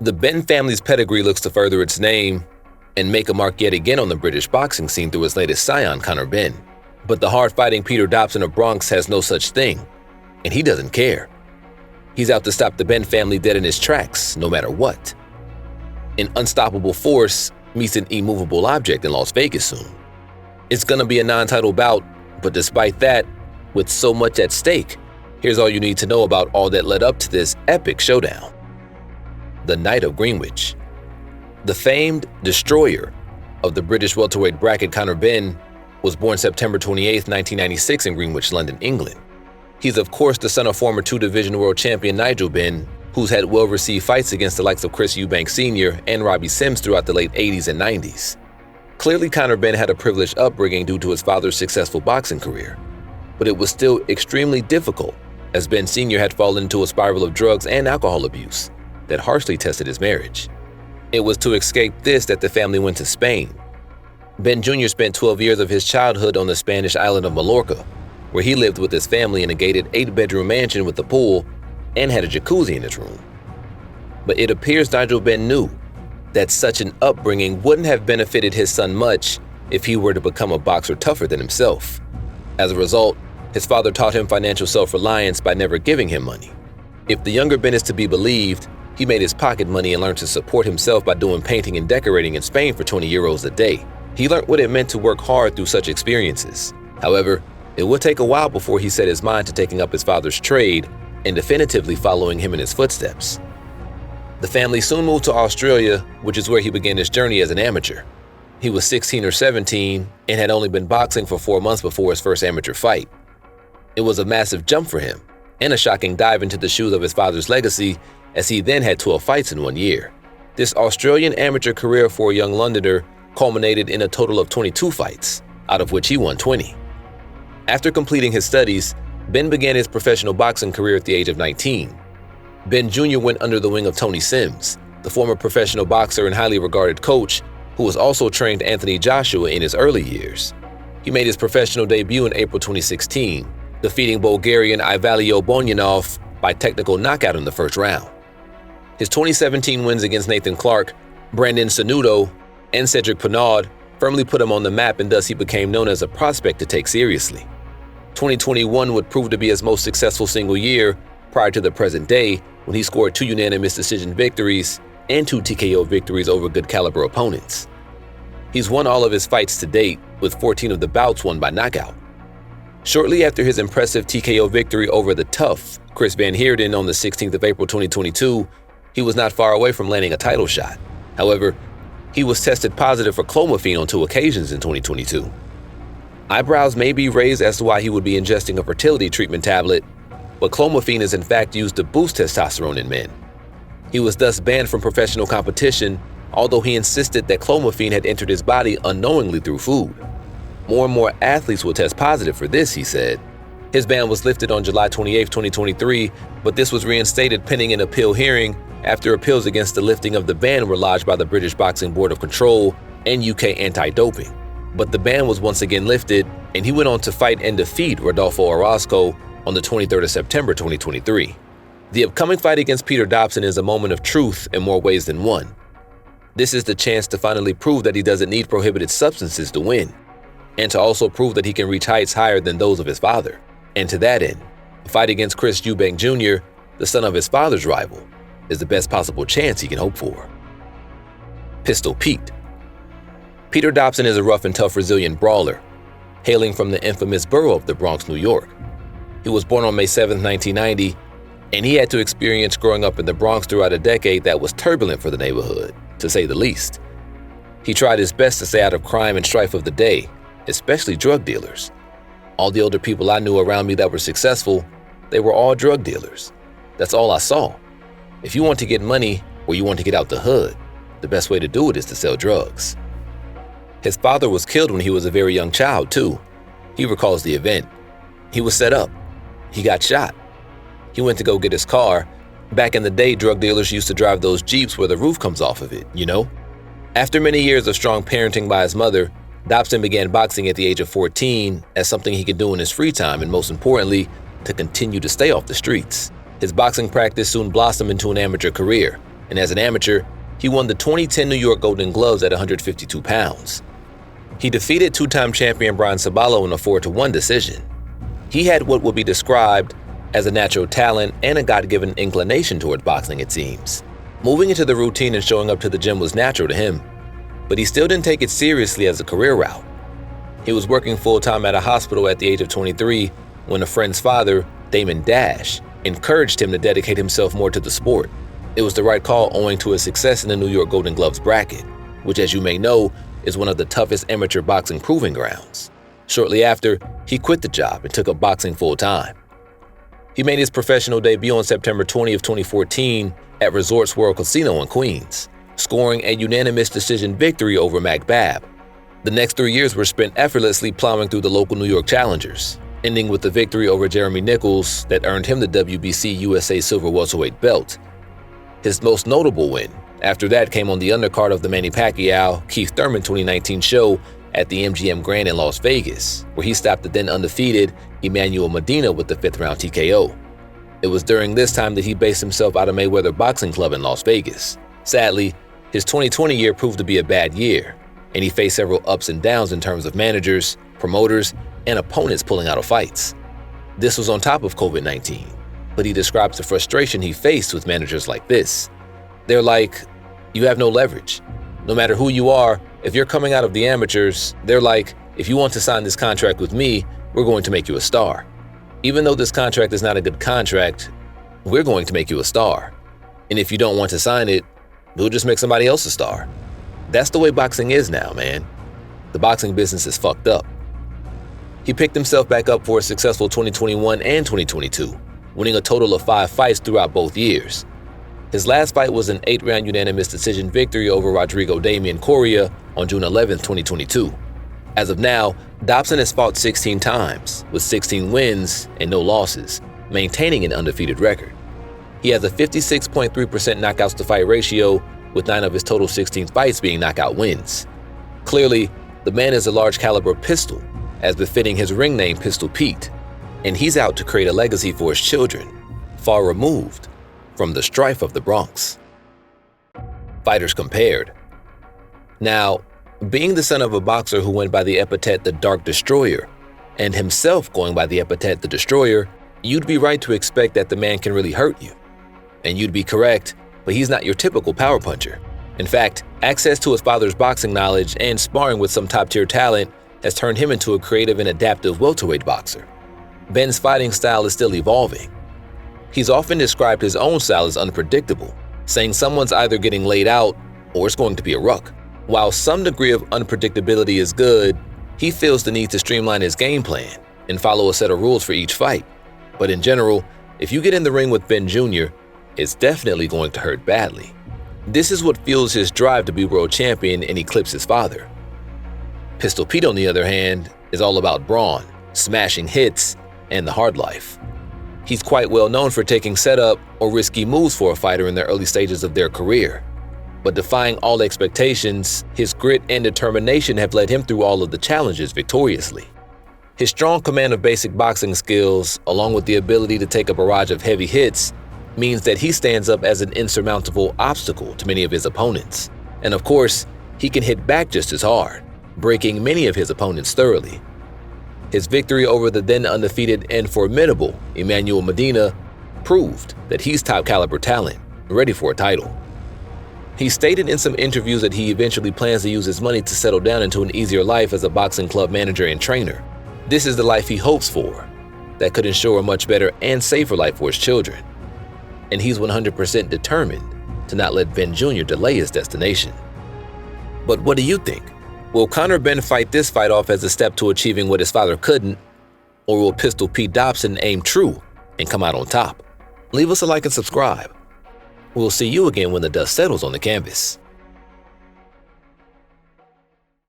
The Benn family's pedigree looks to further its name and make a mark yet again on the British boxing scene through its latest scion, Conor Benn. But the hard-fighting Peter Dobson of Bronx has no such thing, and he doesn't care. He's out to stop the Benn family dead in its tracks, no matter what. An unstoppable force meets an immovable object in Las Vegas soon. It's gonna be a non-title bout, but despite that, with so much at stake, here's all you need to know about all that led up to this epic showdown. The Night of Greenwich. The famed destroyer of the British welterweight bracket, Conor Benn, was born September 28, 1996 in Greenwich, London, England. He's of course the son of former two-division world champion Nigel Benn, who's had well-received fights against the likes of Chris Eubanks Sr. and Robbie Sims throughout the late 80s and 90s. Clearly, Conor Benn had a privileged upbringing due to his father's successful boxing career, but it was still extremely difficult as Benn Sr. had fallen into a spiral of drugs and alcohol abuse that harshly tested his marriage. It was to escape this that the family went to Spain. Benn Jr. spent 12 years of his childhood on the Spanish island of Mallorca, where he lived with his family in a gated 8-bedroom mansion with a pool and had a jacuzzi in his room. But it appears Nigel Benn knew that such an upbringing wouldn't have benefited his son much if he were to become a boxer tougher than himself. As a result, his father taught him financial self-reliance by never giving him money. If the younger Ben is to be believed, he made his pocket money and learned to support himself by doing painting and decorating in Spain for 20 euros a day. He learned what it meant to work hard through such experiences. However, it would take a while before he set his mind to taking up his father's trade and definitively following him in his footsteps. The family soon moved to Australia, which is where he began his journey as an amateur. He was 16 or 17 and had only been boxing for 4 months before his first amateur fight. It was a massive jump for him and a shocking dive into the shoes of his father's legacy, as he then had 12 fights in 1 year. This Australian amateur career for a young Londoner culminated in a total of 22 fights, out of which he won 20. After completing his studies, Ben began his professional boxing career at the age of 19. Ben Jr. went under the wing of Tony Sims, the former professional boxer and highly regarded coach, who was also trained Anthony Joshua in his early years. He made his professional debut in April 2016, defeating Bulgarian Ivalio Bonyanov by technical knockout in the first round. His 2017 wins against Nathan Clark, Brandon Sanudo, and Cedric Pinaud firmly put him on the map, and thus he became known as a prospect to take seriously. 2021 would prove to be his most successful single year prior to the present day, when he scored 2 unanimous decision victories and 2 TKO victories over good caliber opponents. He's won all of his fights to date, with 14 of the bouts won by knockout. Shortly after his impressive TKO victory over the tough Chris Van Heerden on the 16th of April 2022, he was not far away from landing a title shot. However, he was tested positive for clomiphene on 2 occasions in 2022. Eyebrows may be raised as to why he would be ingesting a fertility treatment tablet, but clomiphene is in fact used to boost testosterone in men. He was thus banned from professional competition, although he insisted that clomiphene had entered his body unknowingly through food. More and more athletes will test positive for this, he said. His ban was lifted on July 28, 2023, but this was reinstated pending an appeal hearing after appeals against the lifting of the ban were lodged by the British Boxing Board of Control and UK Anti-Doping. But the ban was once again lifted, and he went on to fight and defeat Rodolfo Orozco on the 23rd of September 2023. The upcoming fight against Peter Dobson is a moment of truth in more ways than one. This is the chance to finally prove that he doesn't need prohibited substances to win, and to also prove that he can reach heights higher than those of his father. And to that end, a fight against Chris Eubanks Jr., the son of his father's rival, is the best possible chance he can hope for. Pistol Pete. Peter Dobson is a rough and tough, resilient brawler, hailing from the infamous borough of the Bronx, New York. He was born on May 7, 1990, and he had to experience growing up in the Bronx throughout a decade that was turbulent for the neighborhood, to say the least. He tried his best to stay out of crime and strife of the day, especially drug dealers. All the older people I knew around me that were successful, they were all drug dealers. That's all I saw. If you want to get money or you want to get out the hood, the best way to do it is to sell drugs. His father was killed when he was a very young child, too. He recalls the event. He was set up. He got shot. He went to go get his car. Back in the day, drug dealers used to drive those Jeeps where the roof comes off of it, you know? After many years of strong parenting by his mother, Dobson began boxing at the age of 14 as something he could do in his free time, and most importantly, to continue to stay off the streets. His boxing practice soon blossomed into an amateur career, and as an amateur, he won the 2010 New York Golden Gloves at 152 pounds. He defeated two-time champion Brian Sabalo in a 4-1 decision. He had what would be described as a natural talent and a God-given inclination toward boxing, it seems. Moving into the routine and showing up to the gym was natural to him, but he still didn't take it seriously as a career route. He was working full-time at a hospital at the age of 23 when a friend's father, Damon Dash, encouraged him to dedicate himself more to the sport. It was the right call owing to his success in the New York Golden Gloves bracket, which, as you may know, is one of the toughest amateur boxing proving grounds. Shortly after, he quit the job and took up boxing full-time. He made his professional debut on September 20 of 2014 at Resorts World Casino in Queens, scoring a unanimous decision victory over Mac Babb. The next 3 years were spent effortlessly plowing through the local New York challengers, ending with the victory over Jeremy Nichols that earned him the WBC USA Silver Welterweight belt. His most notable win after that came on the undercard of the Manny Pacquiao-Keith Thurman 2019 show at the MGM Grand in Las Vegas, where he stopped the then undefeated Emmanuel Medina with the 5th-round TKO. It was during this time that he based himself out of Mayweather Boxing Club in Las Vegas. Sadly, his 2020 year proved to be a bad year, and he faced several ups and downs in terms of managers, promoters, and opponents pulling out of fights. This was on top of COVID-19, but he describes the frustration he faced with managers like this. They're like, you have no leverage. No matter who you are, if you're coming out of the amateurs, they're like, if you want to sign this contract with me, we're going to make you a star. Even though this contract is not a good contract, we're going to make you a star. And if you don't want to sign it, we'll just make somebody else a star. That's the way boxing is now, man. The boxing business is fucked up. He picked himself back up for a successful 2021 and 2022, winning a total of 5 fights throughout both years. His last fight was an 8-round unanimous decision victory over Rodrigo Damian Correa on June 11, 2022. As of now, Dobson has fought 16 times, with 16 wins and no losses, maintaining an undefeated record. He has a 56.3% knockouts to fight ratio, with 9 of his total 16 fights being knockout wins. Clearly, the man is a large caliber pistol, as befitting his ring name Pistol Pete, and he's out to create a legacy for his children, far removed from the strife of the Bronx. Fighters compared. Now, being the son of a boxer who went by the epithet the Dark Destroyer, and himself going by the epithet the Destroyer, you'd be right to expect that the man can really hurt you. And you'd be correct, but he's not your typical power puncher. In fact, access to his father's boxing knowledge and sparring with some top-tier talent has turned him into a creative and adaptive welterweight boxer. Benn's fighting style is still evolving. He's often described his own style as unpredictable, saying someone's either getting laid out or it's going to be a ruck. While some degree of unpredictability is good, he feels the need to streamline his game plan and follow a set of rules for each fight. But in general, if you get in the ring with Benn Jr., it's definitely going to hurt badly. This is what fuels his drive to be world champion and eclipse his father. Pistol Pete, on the other hand, is all about brawn, smashing hits, and the hard life. He's quite well known for taking setup or risky moves for a fighter in the early stages of their career. But defying all expectations, his grit and determination have led him through all of the challenges victoriously. His strong command of basic boxing skills, along with the ability to take a barrage of heavy hits, means that he stands up as an insurmountable obstacle to many of his opponents. And of course, he can hit back just as hard, breaking many of his opponents thoroughly. His victory over the then undefeated and formidable Emmanuel Medina proved that he's top caliber talent, ready for a title. He stated in some interviews that he eventually plans to use his money to settle down into an easier life as a boxing club manager and trainer. This is the life he hopes for, that could ensure a much better and safer life for his children. And he's 100% determined to not let Benn Jr. delay his destination. But what do you think? Will Conor Benn fight this fight off as a step to achieving what his father couldn't, or will Pistol Pete Dobson aim true and come out on top? Leave us a like and subscribe. We'll see you again when the dust settles on the canvas.